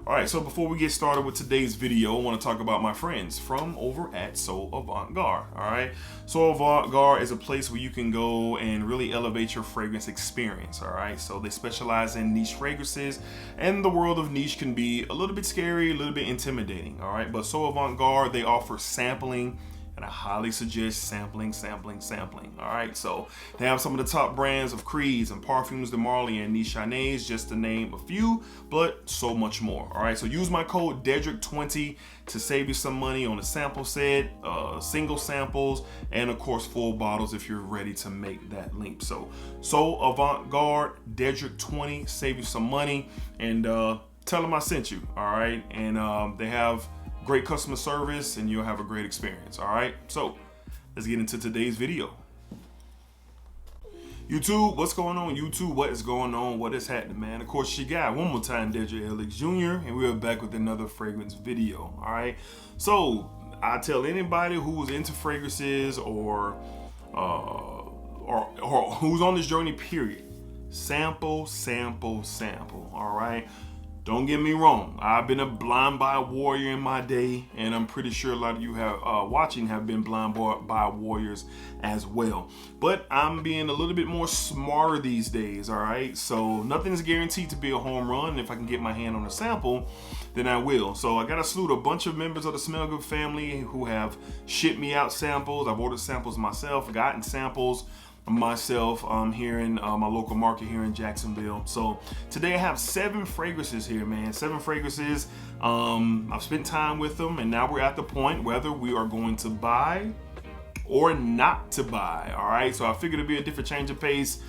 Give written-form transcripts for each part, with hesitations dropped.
All right, so before we get started with today's video, I want to talk about my friends from over at So Avant-Garde. All right, So Avant-Garde is a place where you can go and really elevate your fragrance experience. All right, so they specialize in niche fragrances, and the world of niche can be a little bit scary, a little bit intimidating. All right, but So Avant-Garde, they offer sampling, and I highly suggest sampling. All right, so they have some of the top brands of Creeds and Parfums de Marly and Nichonnaise, just to name a few, but so much more. All right, so use my code DEDRICK20 to save you some money on a sample set, single samples, and of course full bottles if you're ready to make that leap. So Avant-Garde, DEDRICK20, save you some money, and tell them I sent you. All right, and they have great customer service, and you'll have a great experience. All right, so let's get into today's video. YouTube, what's going on? YouTube, what is going on? What is happening, man? Of course, you got one more time, DEDRICKHICKSJR, and we are back with another fragrance video. All right, so I tell anybody who's into fragrances or who's on this journey, period, sample. All right. Don't get me wrong, I've been a blind buy warrior in my day, and I'm pretty sure a lot of you have watching have been blind buy warriors as well. But I'm being a little bit more smarter these days, all right? So nothing's guaranteed to be a home run. If I can get my hand on a sample, then I will. So I got to salute a bunch of members of the Smell Good family who have shipped me out samples. I've ordered samples myself, gotten samples myself here in my local market here in Jacksonville. So today I have 7 fragrances here, man. 7 fragrances. I've spent time with them, and now we're at the point whether we are going to buy or not to buy. All right, so I figured it'd be a different change of pace,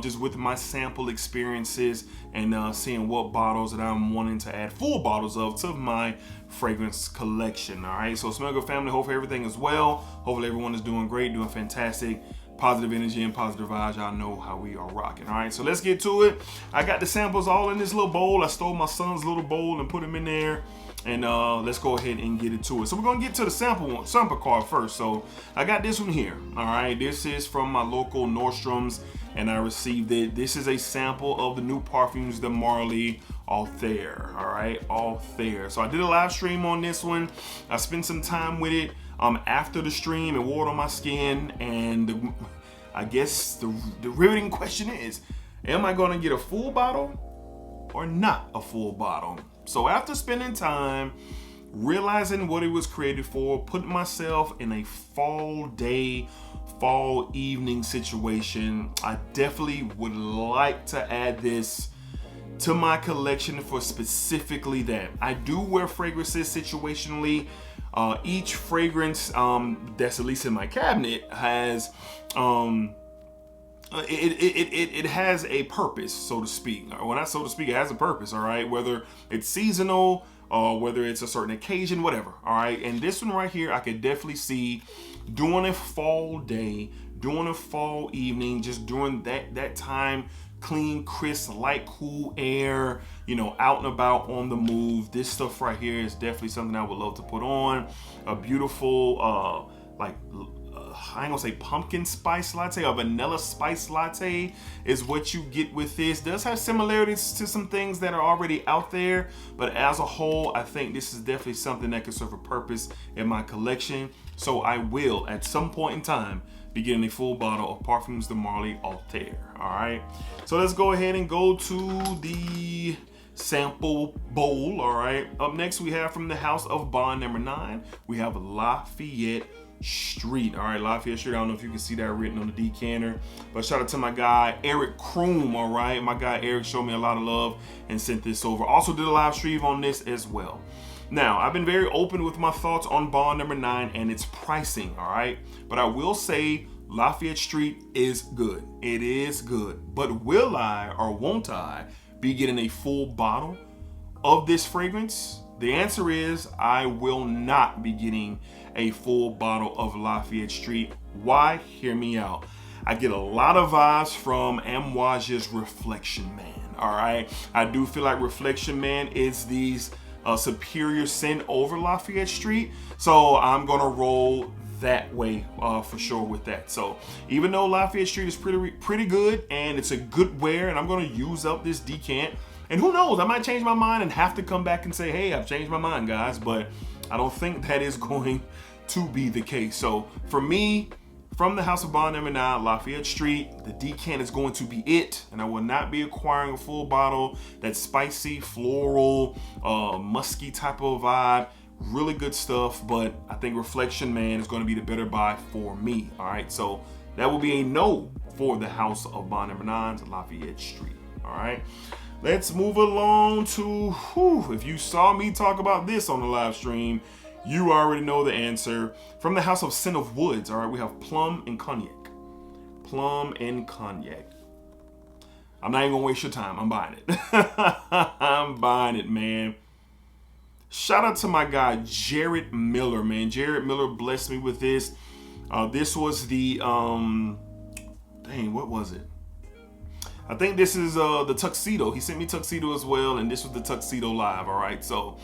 just with my sample experiences and seeing what bottles that I'm wanting to add full bottles of to my fragrance collection. All right, so Smell Good family, hopefully everything is well. Hopefully everyone is doing great, doing fantastic. Positive energy and positive vibes. Y'all know how we are rocking. All right, so let's get to it. I got the samples all in this little bowl. I stole my son's little bowl and put them in there, and let's go ahead and get into it. So we're gonna get to the sample card first. So I got this one here. All right, this is from my local Nordstrom's, and I received it. This is a sample of the new Parfums de Marly Altair. All right, Altair. So I did a live stream on this one. I spent some time with it after the stream and wore it on my skin, and I guess the riveting question is, am I gonna get a full bottle or not a full bottle? So after spending time realizing what it was created for, putting myself in a fall evening situation, I definitely would like to add this to my collection for specifically that. I do wear fragrances situationally. Each fragrance that's at least in my cabinet has it has a purpose, so to speak. Well, not so to speak, it has a purpose. All right, whether it's seasonal or whether it's a certain occasion, whatever. All right, and this one right here, I could definitely see during a fall day, during a fall evening, just during that time. Clean, crisp, light, cool air, you know, out and about on the move. This stuff right here is definitely something I would love to put on. A beautiful, I ain't gonna say pumpkin spice latte, a vanilla spice latte is what you get with this. Does have similarities to some things that are already out there, but as a whole, I think this is definitely something that can serve a purpose in my collection. So I will, at some point in time, be getting a full bottle of Parfums de Marly Altair. All right, so let's go ahead and go to the sample bowl. All right, up next we have from the House of Bond number 9, we have Lafayette Street. All right, Lafayette Street. I don't know if you can see that written on the decanter, but shout out to my guy Eric Kroom. All right, my guy Eric showed me a lot of love and sent this over. Also did a live stream on this as well. Now, I've been very open with my thoughts on Bond number 9 and its pricing, all right? But I will say Lafayette Street is good. It is good. But will I or won't I be getting a full bottle of this fragrance? The answer is I will not be getting a full bottle of Lafayette Street. Why? Hear me out. I get a lot of vibes from Amouage's Reflection Man, all right? I do feel like Reflection Man is these superior scent over Lafayette Street, so I'm gonna roll that way for sure with that. So even though Lafayette Street is pretty good and it's a good wear, and I'm gonna use up this decant And who knows, I might change my mind and have to come back and say, hey, I've changed my mind, guys. But I don't think that is going to be the case. So for me, from the House of Bond number 9, Lafayette Street, the decant is going to be it. And I will not be acquiring a full bottle. That spicy, floral, musky type of vibe. Really good stuff, but I think Reflection Man is going to be the better buy for me. All right, so that will be a no for the House of Bond number 9 to Lafayette Street. All right, let's move along to, if you saw me talk about this on the live stream, you already know the answer. From the House of Scent of Woods, all right, we have Plum and Cognac. Plum and Cognac. I'm not even gonna waste your time. I'm buying it. I'm buying it, man. Shout out to my guy, Jared Miller, man. Jared Miller blessed me with this. This was the, dang, what was it? I think this is the Tuxedo. He sent me Tuxedo as well, and this was the Tuxedo Live, all right? So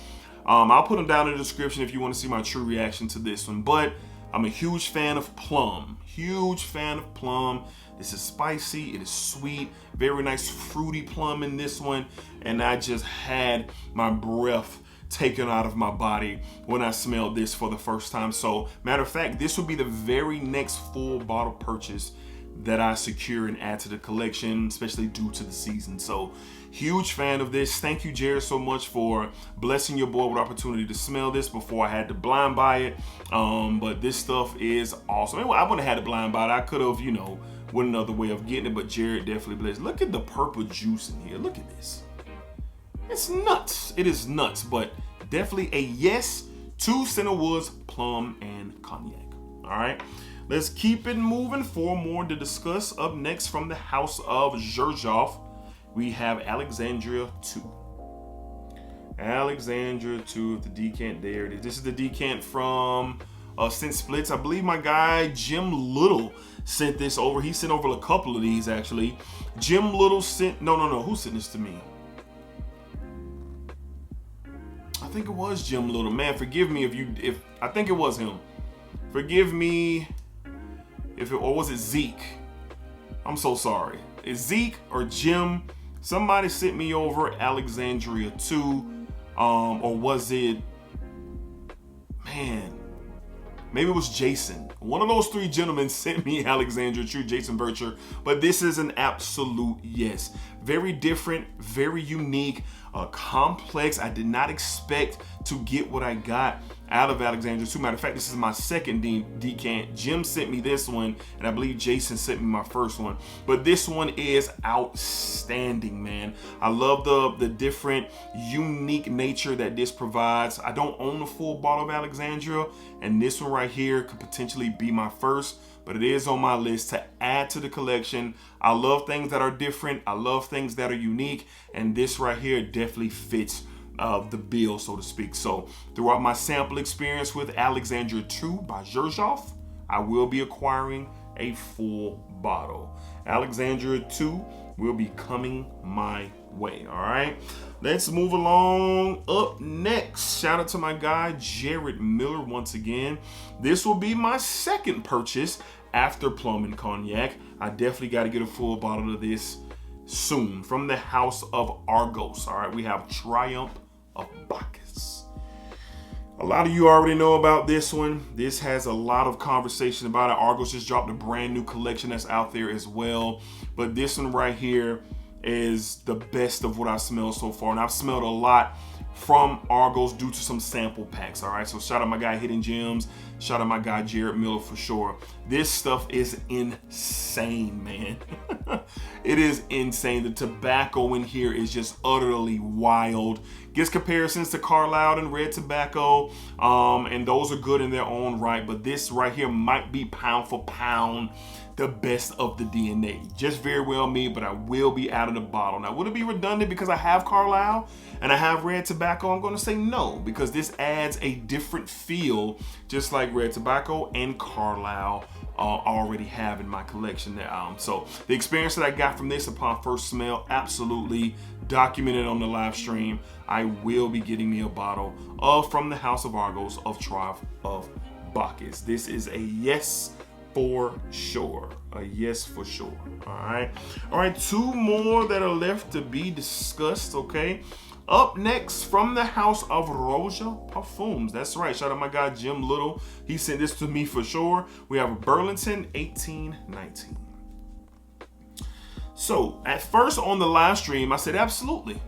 I'll put them down in the description if you want to see my true reaction to this one. But I'm a huge fan of Plum. Huge fan of Plum. This is spicy, it is sweet, very nice fruity plum in this one. And I just had my breath taken out of my body when I smelled this for the first time. So matter of fact, this will be the very next full bottle purchase that I secure and add to the collection, especially due to the season. So huge fan of this. Thank you, Jared, so much for blessing your boy with opportunity to smell this before I had to blind buy it. But this stuff is awesome. Anyway, I wouldn't have had to blind buy it. I could have, you know, went another way of getting it, but Jared definitely blessed. Look at the purple juice in here. Look at this. It's nuts. It is nuts, but definitely a yes to Scent of Woods, Plum, and Cognac. All right, let's keep it moving for more to discuss. Up next, from the House of Xerjoff, we have Alexandria 2. Alexandria 2, the decant there. This is the decant from Scent Splits. I believe my guy Jim Little sent this over. He sent over a couple of these actually. Jim Little sent, no. Who sent this to me? I think it was Jim Little. Man, forgive me if I think it was him. Forgive me or was it Zeke? I'm so sorry. Is Zeke or Jim? Somebody sent me over Alexandria 2. Or was it, man, maybe it was Jason. One of those three gentlemen sent me Alexandria 2, Jason Bircher. But this is an absolute yes. Very different, very unique, complex. I did not expect to get what I got out of Alexandria 2. Matter of fact, this is my second decant. Jim sent me this one, and I believe Jason sent me my first one. But this one is outstanding, man. I love the different, unique nature that this provides. I don't own a full bottle of Alexandria, and this one right here could potentially be my first, but it is on my list to add to the collection. I love things that are different. I love things that are unique, and this right here definitely fits the bill, so to speak. So throughout my sample experience with Alexandria 2 by Xerjoff, I will be acquiring a full bottle. Alexandria 2 will be coming my way. All right, let's move along. Up next, shout out to my guy Jared Miller once again. This will be my second purchase after Plum and Cognac. I definitely got to get a full bottle of this soon. From the House of Argos, all right, we have Triumph of Bacchus. A lot of you already know about this one. This has a lot of conversation about it. Argos just dropped a brand new collection that's out there as well. But this one right here is the best of what I've smelled so far. And I've smelled a lot from Argos due to some sample packs, all right? So shout out my guy Hidden Gems. Shout out my guy Jared Miller for sure. This stuff is insane, man. It is insane. The tobacco in here is just utterly wild. Gets comparisons to Carlisle and Red Tobacco, and those are good in their own right, but this right here might be pound for pound the best of the DNA. Just very well me, but I will be out of the bottle. Now, would it be redundant because I have Carlisle and I have Red Tobacco? I'm going to say no, because this adds a different feel, just like Red Tobacco and Carlisle already have in my collection. So the experience that I got from this upon first smell, absolutely documented on the live stream. I will be getting me a bottle of From the House of Argos of Triumph of Bacchus. This is a yes for sure. A yes for sure. All right, 2 more that are left to be discussed. Okay, up next from the house of Roja Parfums. That's right, shout out my guy Jim Little, he sent this to me for sure. We have a Burlington 1819. So at first on the live stream I said absolutely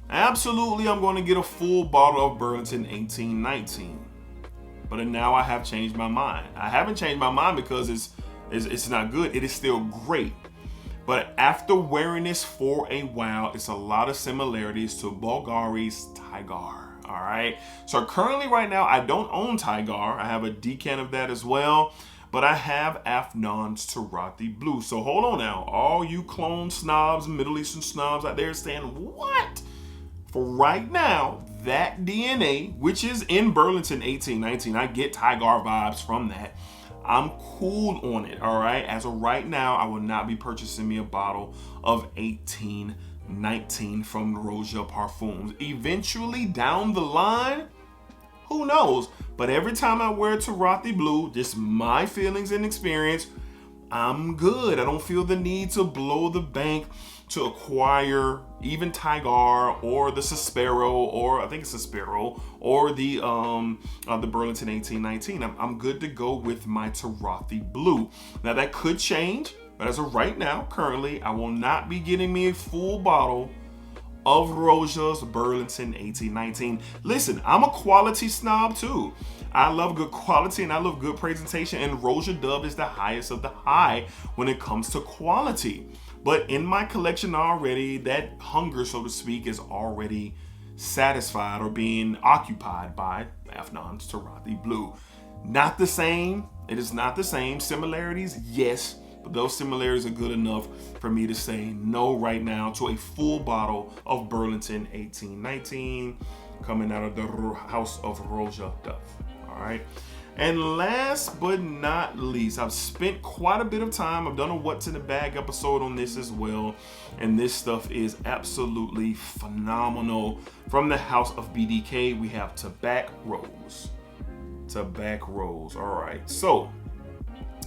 I'm going to get a full bottle of Burlington 1819. But now I have changed my mind. I haven't changed my mind because it's not good. It is still great. But after wearing this for a while, it's a lot of similarities to Bulgari's Tigar. All right. So currently right now, I don't own Tigar. I have a decan of that as well. But I have Afnan's Tarathi Blue. So hold on now. All you clone snobs, Middle Eastern snobs out there saying, what? For right now, that DNA, which is in Burlington 1819, I get Tigar vibes from that. I'm cool on it, all right? As of right now, I will not be purchasing me a bottle of 1819 from Roja Parfums. Eventually, down the line, who knows? But every time I wear Tarathi Blue, just my feelings and experience, I'm good. I don't feel the need to blow the bank to acquire even Tigar or the Suspero, or I think it's Suspero, or the Burlington 1819. I'm good to go with my Tarathi Blue. Now that could change, but as of right now, currently, I will not be getting me a full bottle of Roja's Burlington 1819. Listen, I'm a quality snob too. I love good quality and I love good presentation, and Roja Dove is the highest of the high when it comes to quality. But in my collection already, that hunger, so to speak, is already satisfied or being occupied by Afnan's Tarathi Blue. Not the same. It is not the same. Similarities, yes. But those similarities are good enough for me to say no right now to a full bottle of Burlington 1819 coming out of the house of Roja Dove. All right. And last but not least, I've spent quite a bit of time. I've done a What's in the Bag episode on this as well. And this stuff is absolutely phenomenal. From the house of BDK, we have Tobacco Rose. Tobacco Rose. All right. So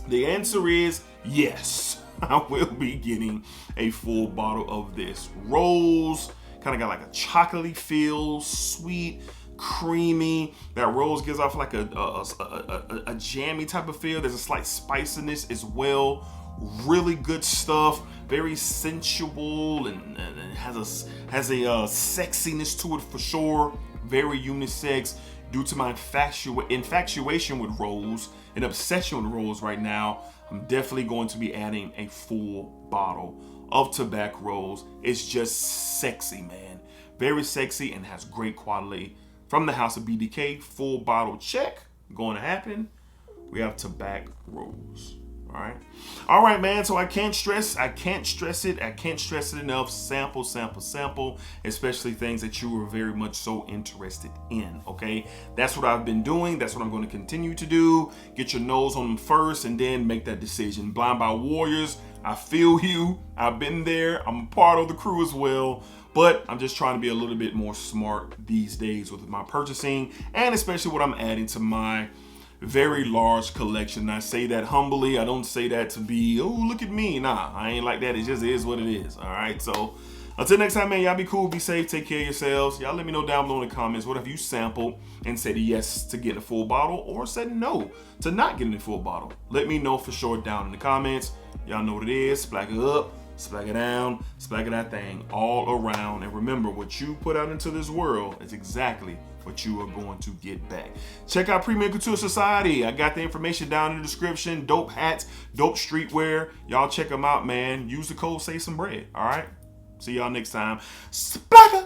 the answer is yes. I will be getting a full bottle of this. Rose, kind of got like a chocolatey feel, sweet, creamy. That rose gives off like a jammy type of feel. There's a slight spiciness as well. Really good stuff. Very sensual and has a sexiness to it for sure. Very unisex. Due to my infatuation with rose and obsession with rose right now, I'm definitely going to be adding a full bottle of Tobacco Rose. It's just sexy, man. Very sexy and has great quality. From the house of BDK, full bottle check. Going to happen. We have Tobacco Rose. All right, man. So I can't stress it enough. Sample, especially things that you were very much so interested in. Okay, that's what I've been doing. That's what I'm going to continue to do. Get your nose on them first and then make that decision. Blind Buy Warriors, I feel you. I've been there. I'm a part of the crew as well. But I'm just trying to be a little bit more smart these days with my purchasing, and especially what I'm adding to my very large collection. I say that humbly. I don't say that to be, oh, look at me. Nah, I ain't like that. It just is what it is. All right. So until next time, man, y'all be cool, be safe, take care of yourselves. Y'all let me know down below in the comments, what have you sampled and said yes to get a full bottle, or said no to not getting a full bottle? Let me know for sure down in the comments. Y'all know what it is. Splack it up, splack it down, splack it that thing all around. And remember, what you put out into this world is exactly what you are going to get back. Check out Premium Couture Society. I got the information down in the description. Dope hats, dope streetwear. Y'all check them out, man. Use the code Save Some Bread. All right. See y'all next time. Splacker.